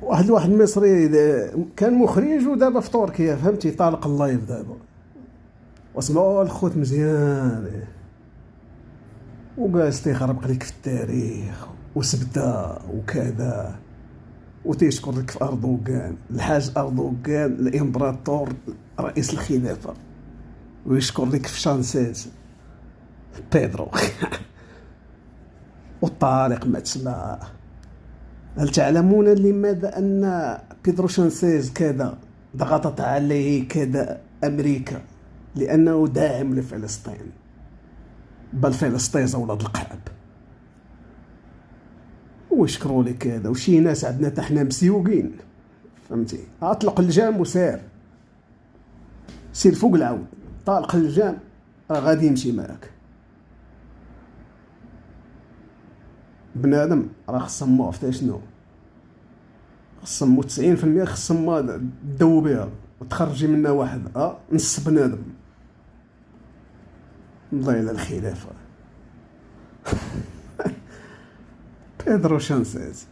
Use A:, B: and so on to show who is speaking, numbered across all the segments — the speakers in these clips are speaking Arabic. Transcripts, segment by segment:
A: واحد المصري كان مخرج ودابا في تركيا، فهمتي، طالق اللايف دابا، واسمعوا الخوت مزيان وجالس تيخربق لك في التاريخ وسبته وكذا، وتيشكر لك في اردوغان، الحاج اردوغان الامبراطور رئيس الخلافه، ويشكر لك في شانسيز بيدرو والطارق ماتشلا. هل تعلمون لماذا أن بيدرو شانسيز كذا ضغطت عليه كذا أمريكا؟ لأنه داعم لفلسطين، بل فلسطين ولاد القعب. ويشكروا لي كذا، وشي ناس عندنا تحنا مسيوقين، فهمتي، اطلق اللجام وسير، سير فوق العود، طالق اللجام راه غادي يمشي معاك. بنادم راه خصهم عرفتي شنو، خصهم 90% خصهم تدو بها وتخرجي منها واحد نص بنادم. الله الى الخلافه بيدرو شانسيز،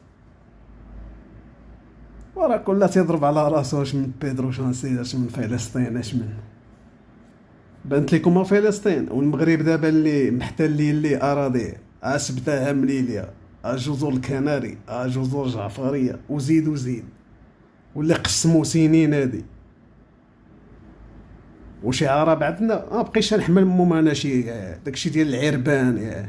A: وراه كلها تيضرب على راسو. اش من بيدرو شانسيز، اش من فلسطين، اش من بانت لكم فلسطين والمغرب دابا اللي محتلين لي اراضي، سبتاها من ليبيا، جزر الكناري، جزر جعفريه، وزيد وزيد، واللي قسموا سنين هادي. وشي عرب عندنا ما بقيش نحمل مو انا شي داكشي ديال العربان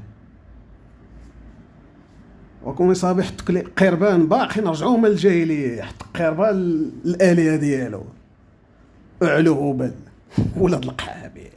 A: وكون صاحبي يحط لي قربان باقي نرجعوا من الجاهليه، يحط قربان الالهه ديالو، اعلو هبل ولاد القحابي.